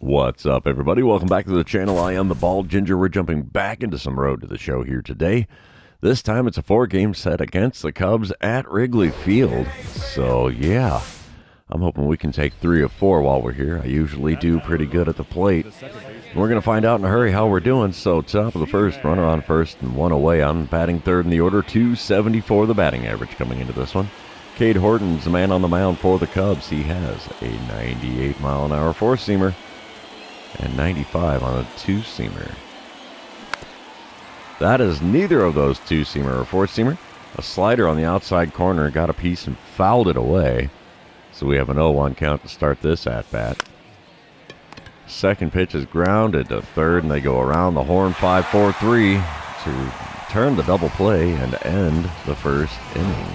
What's up, everybody? Welcome back to the channel. I am the Bald Ginger. We're jumping back into some road to the show here today. This time it's a 4-game set against the Cubs at Wrigley Field. So, yeah, I'm hoping we can take 3 of 4 while we're here. I usually do pretty good at the plate. We're going to find out in a hurry how we're doing. So, top of the first, runner on first and 1 away. I'm batting third in the order. 274 the batting average coming into this one. Cade Horton's the man on the mound for the Cubs. He has a 98-mile-an-hour 4-seamer. And 95 on a 2-seamer. That is neither of those 2-seamer or 4-seamer. A slider on the outside corner, got a piece and fouled it away. So we have an 0-1 count to start this at-bat. Second pitch is grounded to third, and they go around the horn 5-4-3 to turn the double play and end the first inning.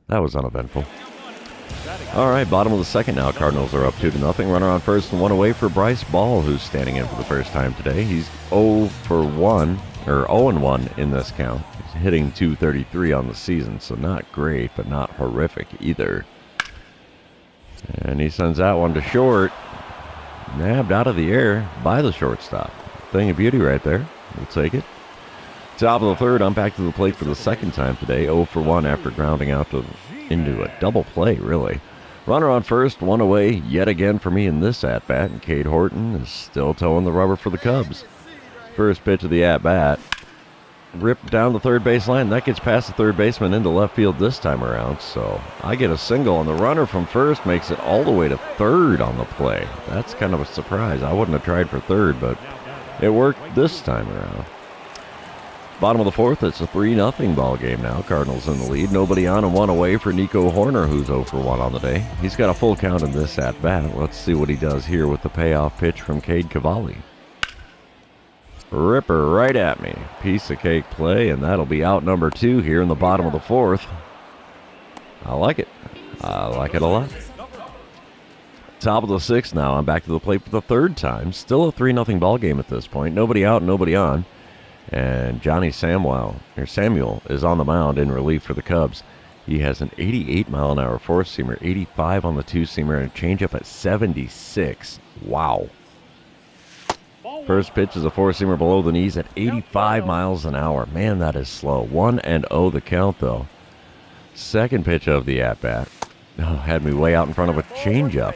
That was uneventful. All right, bottom of the second now. Cardinals are up 2-0. Runner on first and 1 away for Bryce Ball, who's standing in for the first time today. He's 0-1 in this count. He's hitting .233 on the season, so not great, but not horrific either. And he sends that one to short. Nabbed out of the air by the shortstop. Thing of beauty right there. We'll take it. Top of the third, I'm back to the plate for the second time today. 0-for-1 after grounding out into a double play, really. Runner on first, 1 away yet again for me in this at-bat, and Cade Horton is still towing the rubber for the Cubs. First pitch of the at-bat, ripped down the third baseline. That gets past the third baseman into left field this time around, so I get a single, and the runner from first makes it all the way to third on the play. That's kind of a surprise. I wouldn't have tried for third, but it worked this time around. Bottom of the fourth, it's a 3-0 ball game now. Cardinals in the lead. Nobody on and 1 away for Nico Horner, who's 0-for-1 on the day. He's got a full count in this at-bat. Let's see what he does here with the payoff pitch from Cade Cavalli. Ripper right at me. Piece of cake play, and that'll be out number 2 here in the bottom of the fourth. I like it. I like it a lot. Top of the sixth now. I'm back to the plate for the third time. Still a 3-0 ball game at this point. Nobody out, nobody on. And Johnny Samuel is on the mound in relief for the Cubs. He has an 88-mile-an-hour 4-seamer, 85 on the 2-seamer, and a changeup at 76. Wow. First pitch is a 4-seamer below the knees at 85 miles an hour. Man, that is slow. 1-0 the count, though. Second pitch of the at-bat. Had me way out in front of a changeup.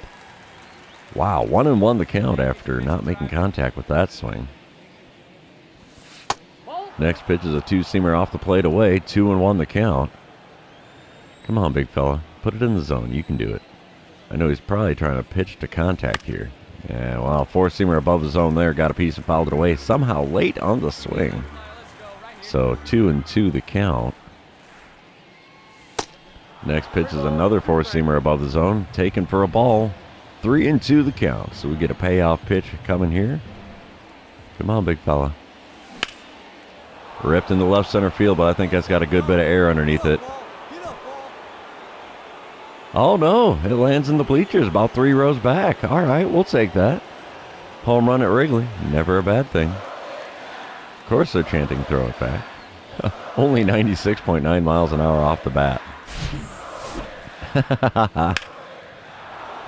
Wow, 1-1 the count after not making contact with that swing. Next pitch is a 2-seamer off the plate away. 2-1 the count. Come on, big fella. Put it in the zone. You can do it. I know he's probably trying to pitch to contact here. Yeah, well, 4-seamer above the zone there. Got a piece and fouled it away. Somehow late on the swing. So 2-2 the count. Next pitch is another 4-seamer above the zone. Taken for a ball. 3-2 the count. So we get a payoff pitch coming here. Come on, big fella. Ripped into left center field, but I think that's got a good bit of air underneath it. Oh, no. It lands in the bleachers about 3 rows back. All right, we'll take that. Home run at Wrigley. Never a bad thing. Of course they're chanting throw it back. Only 96.9 miles an hour off the bat.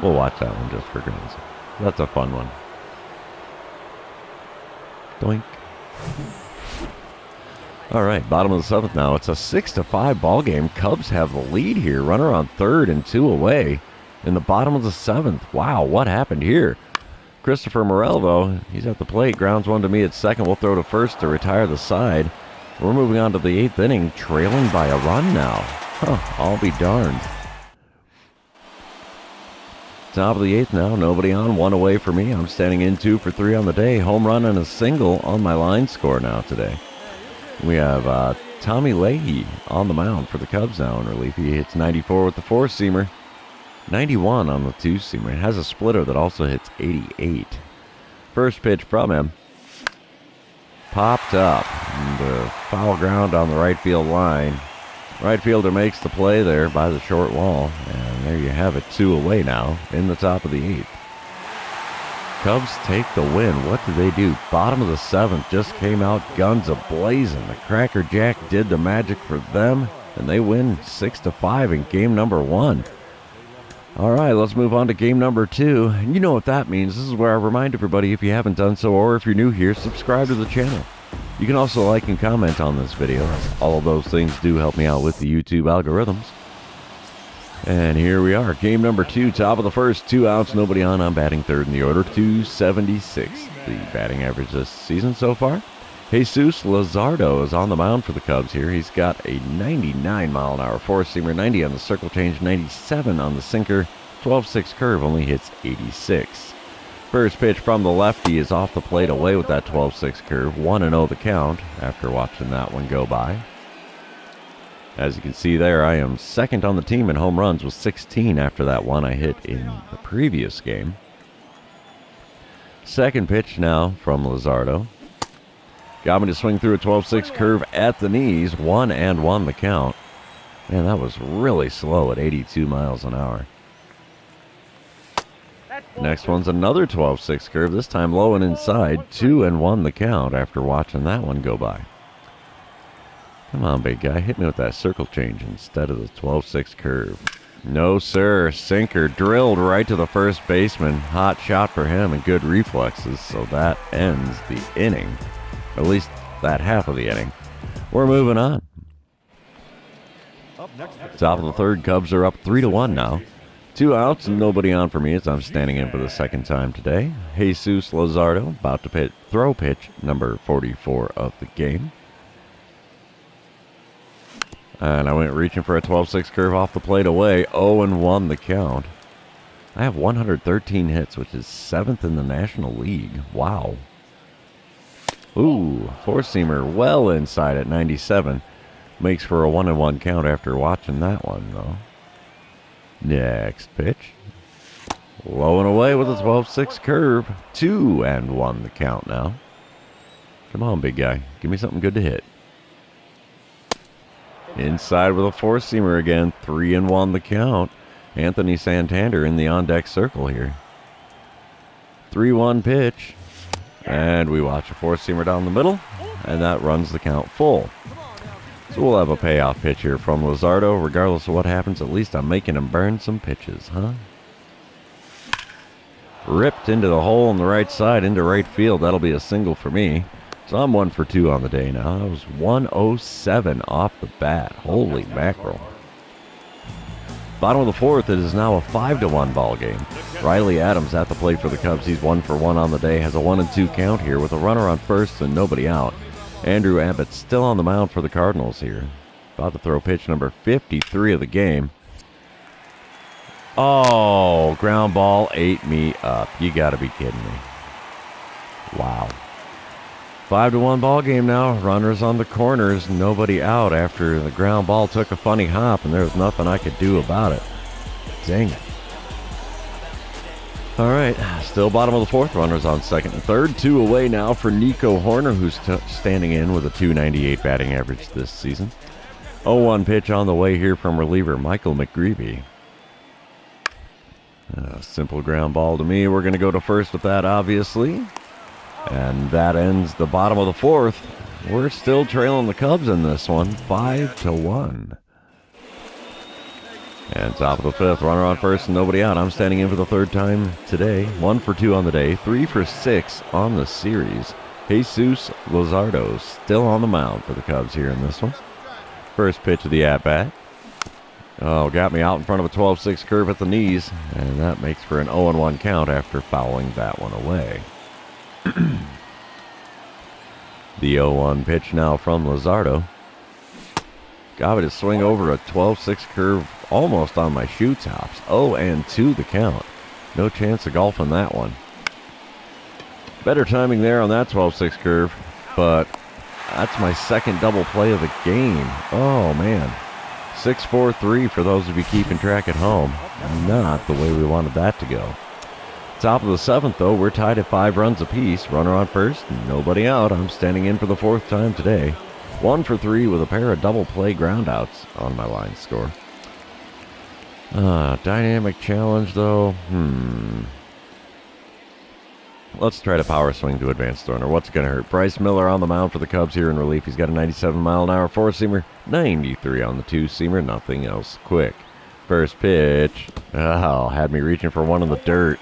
We'll watch that one just for grins. That's a fun one. Doink. All right, bottom of the seventh now. It's a 6-5 ball game. Cubs have the lead here. Runner on third and 2 away in the bottom of the seventh. Wow, what happened here? Christopher Morel, though, he's at the plate. Grounds one to me at second. We'll throw to first to retire the side. We're moving on to the 8th inning, trailing by a run now. I'll be darned. Top of the 8th now. Nobody on. 1 away for me. I'm standing in 2 for 3 on the day. Home run and a single on my line score now today. We have Tommy Leahy on the mound for the Cubs now in relief. He hits 94 with the 4-seamer, 91 on the 2-seamer. It has a splitter that also hits 88. First pitch from him. Popped up. The foul ground on the right field line. Right fielder makes the play there by the short wall. And there you have it, 2 away now in the top of the 8th. Cubs take the win. What did they do? Bottom of the 7th, just came out guns a-blazing. The Cracker Jack did the magic for them, and they win 6-5 in game number 1. All right, let's move on to game number 2. And you know what that means. This is where I remind everybody, if you haven't done so, or if you're new here, subscribe to the channel. You can also like and comment on this video. All of those things do help me out with the YouTube algorithms. And here we are, game number 2, top of the first, 2 outs, nobody on. I'm batting third in the order, 276. The batting average this season so far. Jesus Luzardo is on the mound for the Cubs here. He's got a 99-mile-an-hour four-seamer, 90 on the circle change, 97 on the sinker, 12-6 curve, only hits 86. First pitch from the lefty is off the plate away with that 12-6 curve, 1-0 the count after watching that one go by. As you can see there, I am second on the team in home runs with 16 after that one I hit in the previous game. Second pitch now from Luzardo. Got me to swing through a 12-6 curve at the knees, 1-1 the count. Man, that was really slow at 82 miles an hour. Next one's another 12-6 curve, this time low and inside, 2-1 the count after watching that one go by. Come on, big guy, hit me with that circle change instead of the 12-6 curve. No, sir, sinker drilled right to the first baseman. Hot shot for him and good reflexes, so that ends the inning. At least that half of the inning. We're moving on. Top of the third, Cubs are up 3-1 now. 2 outs and nobody on for me as I'm standing in for the second time today. Jesus Luzardo about to throw pitch number 44 of the game. And I went reaching for a 12-6 curve off the plate away. 0-1 the count. I have 113 hits, which is 7th in the National League. Wow. Ooh, four-seamer well inside at 97. Makes for a 1-1 count after watching that one, though. Next pitch. Low and away with a 12-6 curve. 2-1 the count now. Come on, big guy. Give me something good to hit. Inside with a four-seamer again. 3-1 the count. Anthony Santander in the on-deck circle here. 3-1 pitch. And we watch a four-seamer down the middle, and that runs the count full. So we'll have a payoff pitch here from Luzardo. Regardless of what happens, at least I'm making him burn some pitches, huh? Ripped into the hole on the right side, into right field. That'll be a single for me. So I'm 1 for 2 on the day now. That was 107 off the bat. Holy mackerel. Bottom of the fourth, it is now a 5-1 ball game. Riley Adams at the plate for the Cubs. He's 1 for 1 on the day. Has a 1-2 count here with a runner on first and nobody out. Andrew Abbott still on the mound for the Cardinals here. About to throw pitch number 53 of the game. Oh, ground ball ate me up. You got to be kidding me. Wow. 5-1 ball game now. Runners on the corners, nobody out after the ground ball took a funny hop, and there was nothing I could do about it. Dang it. All right, still bottom of the fourth. Runners on second and third. 2 away now for Nico Horner, who's standing in with a .298 batting average this season. 0-1 pitch on the way here from reliever Michael McGreevy. Simple ground ball to me. We're going to go to first with that, obviously. And that ends the bottom of the fourth. We're still trailing the Cubs in this one, 5-1. And top of the fifth, runner on first and nobody out. I'm standing in for the third time today. 1 for 2 on the day, 3 for 6 on the series. Jesus Luzardo still on the mound for the Cubs here in this one. First pitch of the at-bat. Oh, got me out in front of a 12-6 curve at the knees, and that makes for an 0-1 count after fouling that one away. The 0-1 pitch now from Luzardo. Got me to swing over a 12-6 curve almost on my shoe tops. 0-2 the count. No chance of golfing that one. Better timing there on that 12-6 curve, but that's my second double play of the game. Oh, man. 6-4-3 for those of you keeping track at home. Not the way we wanted that to go. Top of the seventh, though, we're tied at 5 runs apiece. Runner on first, nobody out. I'm standing in for the fourth time today. 1 for 3 with a pair of double play groundouts on my line score. Dynamic challenge, though. Let's try to power swing to advanced runner. What's going to hurt? Bryce Miller on the mound for the Cubs here in relief. He's got a 97-mile-an-hour four-seamer, 93 on the two-seamer, nothing else quick. First pitch. Oh, had me reaching for one in the dirt.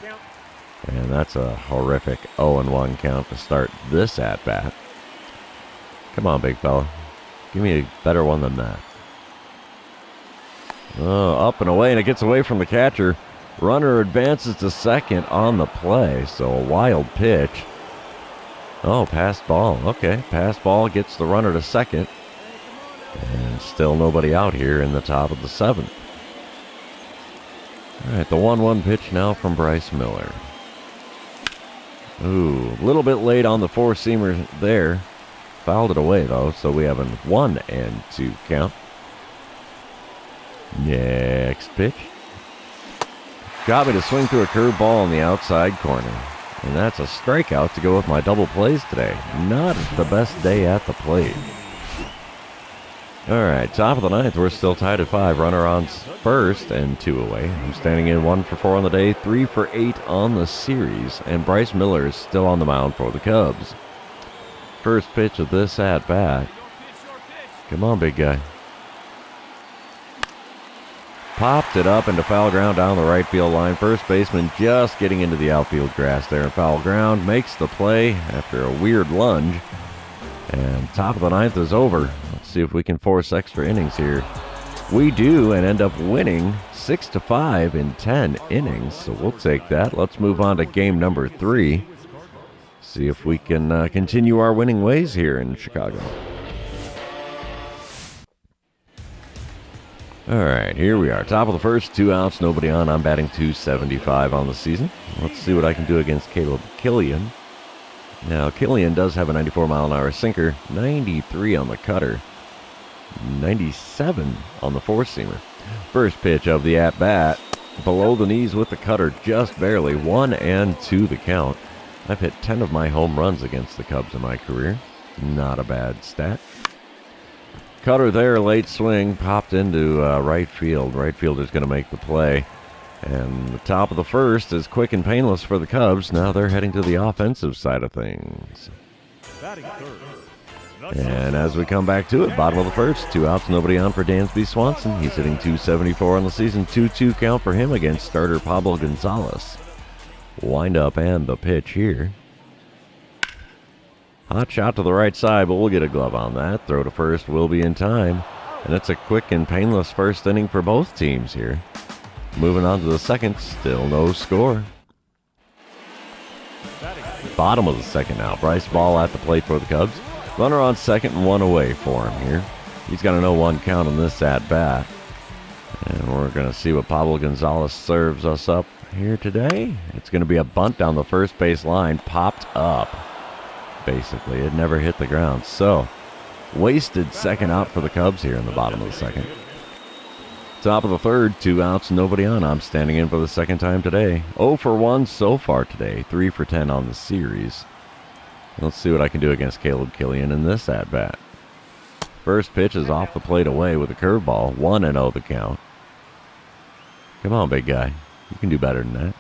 And that's a horrific 0-1 count to start this at-bat. Come on, big fella. Give me a better one than that. Oh, up and away, and it gets away from the catcher. Runner advances to second on the play, so a wild pitch. Oh, passed ball. Okay, passed ball gets the runner to second. And still nobody out here in the top of the seventh. All right, the 1-1 pitch now from Bryce Miller. Ooh, a little bit late on the four-seamer there. Fouled it away, though, so we have a 1-2 count. Next pitch. Got me to swing through a curveball on the outside corner. And that's a strikeout to go with my double plays today. Not the best day at the plate. All right, top of the ninth. We're still tied at 5. Runner on first and 2 away. I'm standing in 1 for 4 on the day, 3 for 8 on the series. And Bryce Miller is still on the mound for the Cubs. First pitch of this at-bat. Come on, big guy. Popped it up into foul ground down the right field line. First baseman just getting into the outfield grass there in foul ground. Makes the play after a weird lunge. And top of the ninth is over. Let's see if we can force extra innings here. We do, and end up winning 6-5 in 10 innings. So we'll take that. Let's move on to game number 3. See if we can continue our winning ways here in Chicago. All right, here we are. Top of the first, 2 outs, nobody on. I'm batting .275 on the season. Let's see what I can do against Caleb Killian. Now, Killian does have a 94-mile-an-hour sinker, 93 on the cutter, 97 on the four-seamer. First pitch of the at-bat, below the knees with the cutter, just barely, 1-2 the count. I've hit 10 of my home runs against the Cubs in my career. Not a bad stat. Cutter there, late swing, popped into right field. Right fielder's going to make the play. And the top of the first is quick and painless for the Cubs. Now they're heading to the offensive side of things. And as we come back to it, bottom of the first, 2 outs, nobody on for Dansby Swanson. He's hitting .274 on the season, 2-2 count for him against starter Pablo Gonzalez. Wind up and the pitch here. Hot shot to the right side, but we'll get a glove on that. Throw to first will be in time. And it's a quick and painless first inning for both teams here. Moving on to the second, still no score. Bottom of the second now. Bryce Ball at the plate for the Cubs. Runner on second and 1 away for him here. He's got a 0-1 count on this at-bat. And we're going to see what Pablo Gonzalez serves us up here today. It's going to be a bunt down the first base line, popped up. Basically, it never hit the ground. So, wasted second out for the Cubs here in the bottom of the second. Top of the third, 2 outs, nobody on. I'm standing in for the second time today. 0 for 1 so far today, 3 for 10 on the series. Let's see what I can do against Caleb Killian in this at-bat. First pitch is off the plate away with a curveball, 1-0 the count. Come on, big guy. You can do better than that.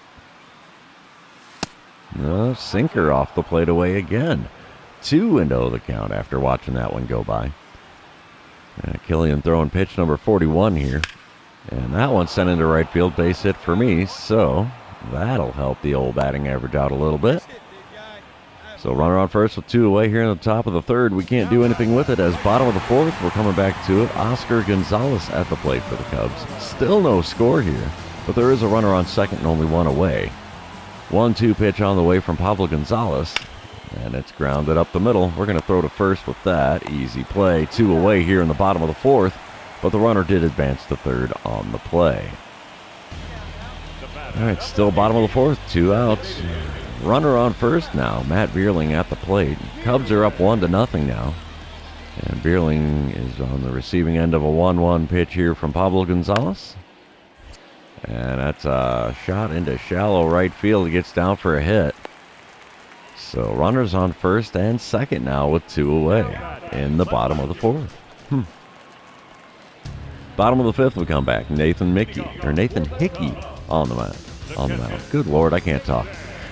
No, sinker off the plate away again. 2-0 the count after watching that one go by. Killian throwing pitch number 41 here. And that one sent into right field, base hit for me. So that'll help the old batting average out a little bit. So runner on first with 2 away here in the top of the third. We can't do anything with it as bottom of the fourth. We're coming back to it. Oscar Gonzalez at the plate for the Cubs. Still no score here, but there is a runner on second and only 1 away. 1-2 pitch on the way from Pablo Gonzalez. And it's grounded up the middle. We're going to throw to first with that. Easy play. 2 away here in the bottom of the fourth. But the runner did advance to third on the play. All right, still bottom of the fourth. 2 outs. Runner on first now. Matt Bierling at the plate. Cubs are up 1-0 now. And Bierling is on the receiving end of a 1-1 pitch here from Pablo Gonzalez. And that's a shot into shallow right field. He gets down for a hit. So runners on first and second now with 2 away in the bottom of the fourth. Bottom of the fifth we come back. Nathan Hickey on the mound. Good Lord, I can't talk.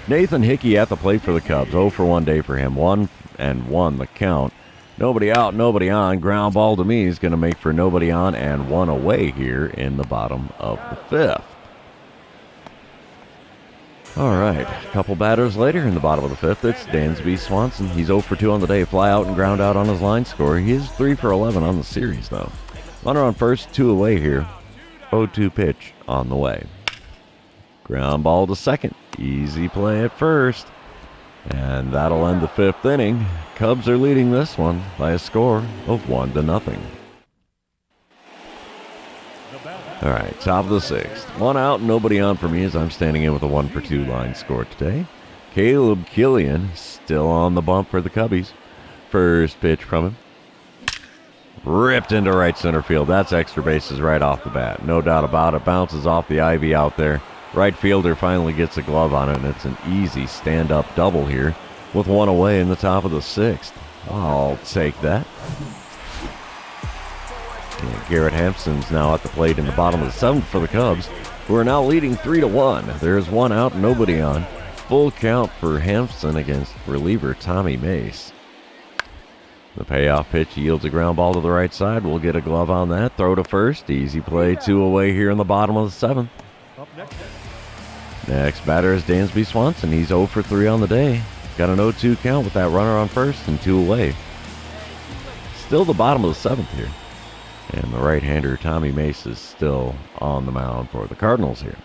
Nathan Hickey at the plate for the Cubs. 0 for 1 day for him. 1-1 the count. Nobody out, nobody on. Ground ball to me is going to make for nobody on and one away here in the bottom of the fifth. All right, a couple batters later in the bottom of the fifth, it's Dansby Swanson. He's 0 for 2 on the day. Fly out and ground out on his line score. He is 3 for 11 on the series, though. Runner on first, 2 away here. 0-2 pitch on the way. Ground ball to second. Easy play at first. And that'll end the fifth inning. Cubs are leading this one by a score of 1-0. All right, top of the sixth. One out, nobody on for me as I'm standing in with a 1 for 2 line score today. Caleb Killian still on the bump for the Cubbies. First pitch from him. Ripped into right center field. That's extra bases right off the bat. No doubt about it. Bounces off the ivy out there. Right fielder finally gets a glove on it, and it's an easy stand-up double here with 1 away in the top of the sixth. I'll take that. And Garrett Hampson's now at the plate in the bottom of the seventh for the Cubs, who are now leading 3-1. There's 1 out, nobody on. Full count for Hampson against reliever Tommy Mace. The payoff pitch yields a ground ball to the right side. We'll get a glove on that. Throw to first. Easy play. 2 away here in the bottom of the seventh. Next batter is Dansby Swanson. He's 0 for 3 on the day. Got an 0-2 count with that runner on first and 2 away. Still the bottom of the seventh here. And the right-hander Tommy Mace is still on the mound for the Cardinals here.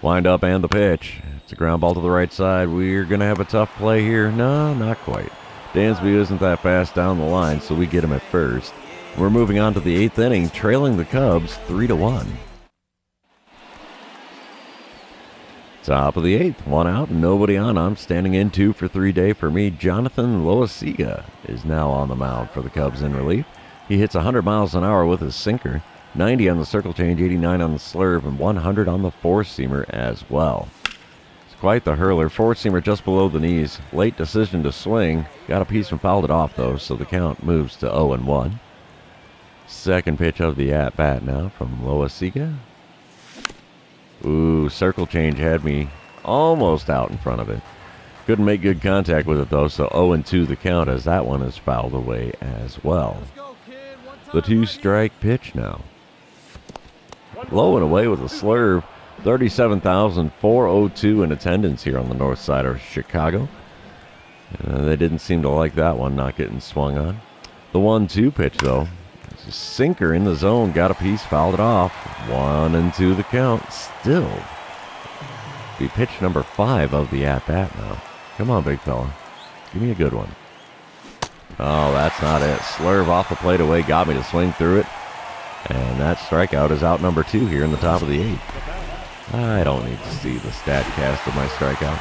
Wind up and the pitch. It's a ground ball to the right side. We're going to have a tough play here. No, not quite. Dansby isn't that fast down the line, so we get him at first. We're moving on to the eighth inning, trailing the Cubs 3-1. Top of the eighth, 1 out, nobody on. I'm standing in 2 for 3 day for me. Jonathan Loaizaga is now on the mound for the Cubs in relief. He hits 100 miles an hour with his sinker, 90 on the circle change, 89 on the slurve, and 100 on the four-seamer as well. It's quite the hurler. Four-seamer just below the knees. Late decision to swing. Got a piece and fouled it off, though, so the count moves to 0-1. Second pitch of the at-bat now from Loaizaga. Ooh, circle change had me almost out in front of it. Couldn't make good contact with it, though, so 0-2 the count as that one is fouled away as well. The 2-strike pitch now. Low and away with a slurve. 37,402 in attendance here on the north side of Chicago. They didn't seem to like that one not getting swung on. The 1-2 pitch, though. It's a sinker in the zone. Got a piece, fouled it off. 1-2 the count. Still be pitch number 5 of the at-bat now. Come on, big fella. Give me a good one. Oh, that's not it. Slurve off the plate away. Got me to swing through it. And that strikeout is out number 2 here in the top of the 8th. I don't need to see the stat cast of my strikeout.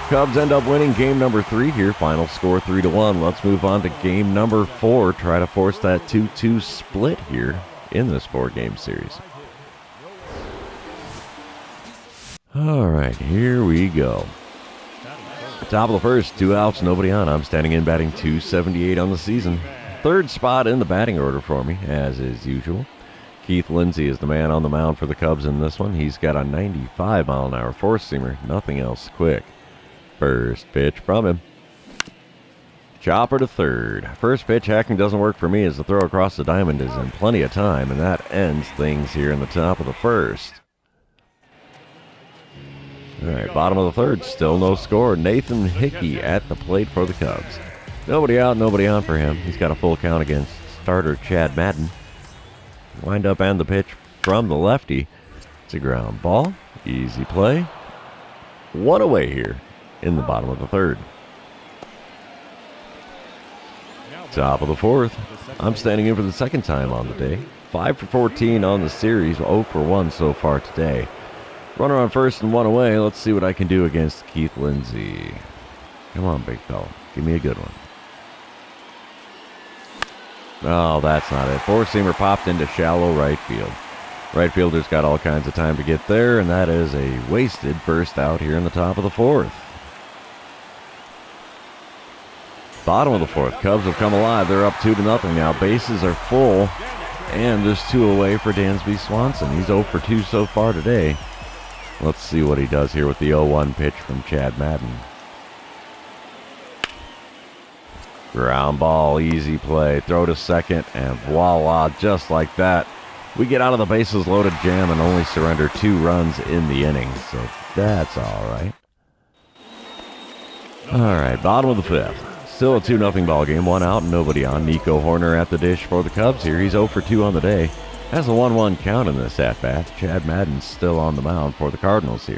Cubs end up winning game number 3 here. Final score 3-1. Let's move on to game number 4. Try to force that 2-2 split here in this 4-game series. All right, here we go. Top of the first, 2 outs, nobody on. I'm standing in batting 278 on the season. Third spot in the batting order for me, as is usual. Keith Lindsay is the man on the mound for the Cubs in this one. He's got a 95-mile-an-hour four-seamer, nothing else quick. First pitch from him. Chopper to third. First pitch hacking doesn't work for me as the throw across the diamond is in plenty of time, and that ends things here in the top of the first. All right, bottom of the third, still no score. Nathan Hickey at the plate for the Cubs. Nobody out, nobody on for him. He's got a full count against starter Chad Madden. Wind up and the pitch from the lefty. It's a ground ball. Easy play. 1 away here in the bottom of the third. Top of the fourth. I'm standing in for the second time on the day. 5 for 14 on the series. 0 for 1 so far today. Runner on first and 1 away. Let's see what I can do against Keith Lindsay. Come on, big fella. Give me a good one. Oh, that's not it. Four-seamer popped into shallow right field. Right fielder's got all kinds of time to get there, and that is a wasted first out here in the top of the fourth. Bottom of the fourth. Cubs have come alive. They're up 2-0 now. Bases are full, and there's 2 away for Dansby Swanson. He's 0 for 2 so far today. Let's see what he does here with the 0-1 pitch from Chad Madden. Ground ball, easy play. Throw to second, and voila, just like that. We get out of the bases loaded jam and only surrender 2 runs in the inning, so that's all right. All right, bottom of the 5th. Still a 2-0 ball game, 1 out and nobody on. Nico Horner at the dish for the Cubs here. He's 0 for 2 on the day. Has a 1-1 count in this at-bat. Chad Madden's still on the mound for the Cardinals here.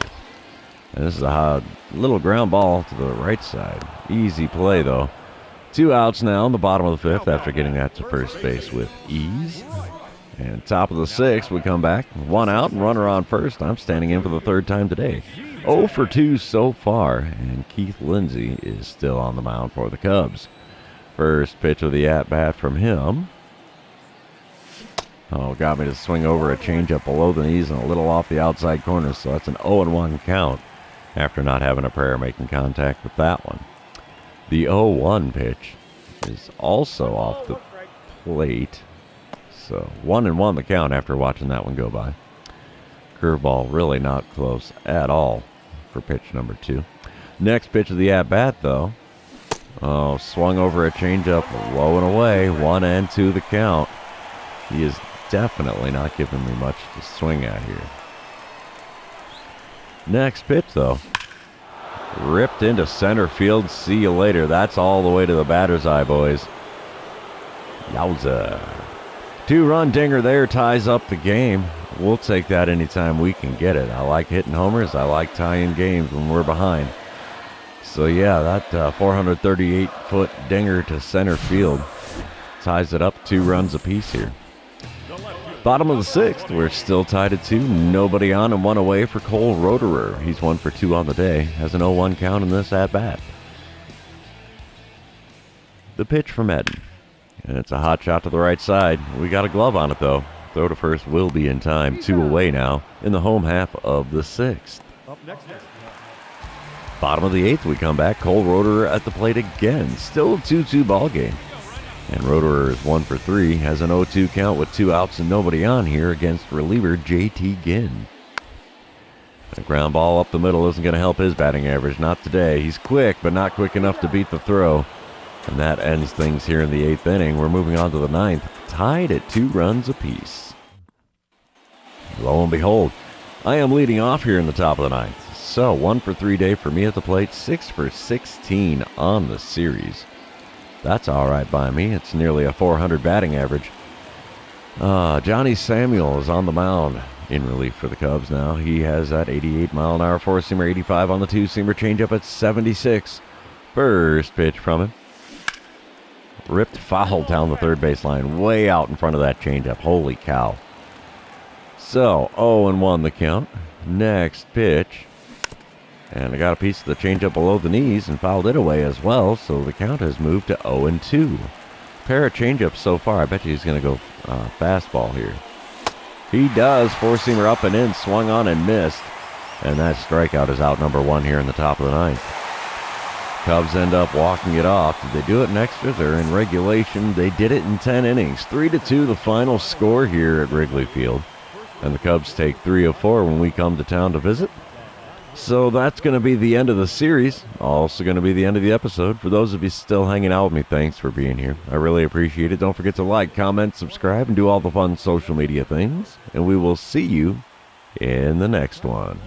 And this is a little ground ball to the right side. Easy play, though. 2 outs now in the bottom of the 5th after getting that to first base with ease. And top of the 6th, we come back. 1 out and runner on first. I'm standing in for the 3rd time today. 0 for 2 so far, and Keith Lindsay is still on the mound for the Cubs. First pitch of the at-bat from him. Oh, got me to swing over a changeup below the knees and a little off the outside corner, so that's an 0-1 count after not having a prayer making contact with that one. The 0-1 pitch is also off the plate, so 1-1 the count after watching that one go by. Curveball really not close at all for pitch number 2. Next pitch of the at-bat, though. Oh, swung over a changeup low and away. 1-2 the count. He is definitely not giving me much to swing at here. Next pitch, though. Ripped into center field. See you later. That's all the way to the batter's eye, boys. Yowza. 2-run dinger there ties up the game. We'll take that anytime we can get it. I like hitting homers. I like tying games when we're behind. So, yeah, that 438-foot dinger to center field ties it up 2 runs apiece here. Bottom of the 6th, we're still tied at 2. Nobody on and 1 away for Cole Roederer. He's 1 for 2 on the day. Has an 0-1 count in this at-bat. The pitch from Eden. And it's a hot shot to the right side. We got a glove on it, though. Throw to first will be in time. 2 away now in the home half of the 6th. Bottom of the 8th, we come back. Cole Roederer at the plate again. Still a 2-2 ball game. And Roederer is 1 for 3. Has an 0-2 count with 2 outs and nobody on here against reliever J.T. Ginn. A ground ball up the middle isn't going to help his batting average. Not today. He's quick, but not quick enough to beat the throw. And that ends things here in the 8th inning. We're moving on to the 9th, tied at 2 runs apiece. Lo and behold, I am leading off here in the top of the 9th. So, 1 for 3 day for me at the plate, 6 for 16 on the series. That's all right by me. It's nearly a 400 batting average. Johnny Samuel is on the mound in relief for the Cubs now. He has that 88-mile-an-hour four-seamer, 85 on the two-seamer, changeup at 76. First pitch from him. Ripped foul down the third baseline, way out in front of that changeup. Holy cow. So, 0-1 the count. Next pitch. And I got a piece of the changeup below the knees and fouled it away as well, so the count has moved to 0-2. Pair of changeups so far. I bet you he's going to go fastball here. He does. Four-seamer up and in, swung on and missed. And that strikeout is out number 1 here in the top of the 9th. Cubs end up walking it off. Did they do it in extras or in regulation? They did it in 10 innings. 3-2 the final score here at Wrigley Field. And the Cubs take 3 of 4 when we come to town to visit. So that's going to be the end of the series. Also going to be the end of the episode. For those of you still hanging out with me, thanks for being here. I really appreciate it. Don't forget to like, comment, subscribe, and do all the fun social media things. And we will see you in the next one.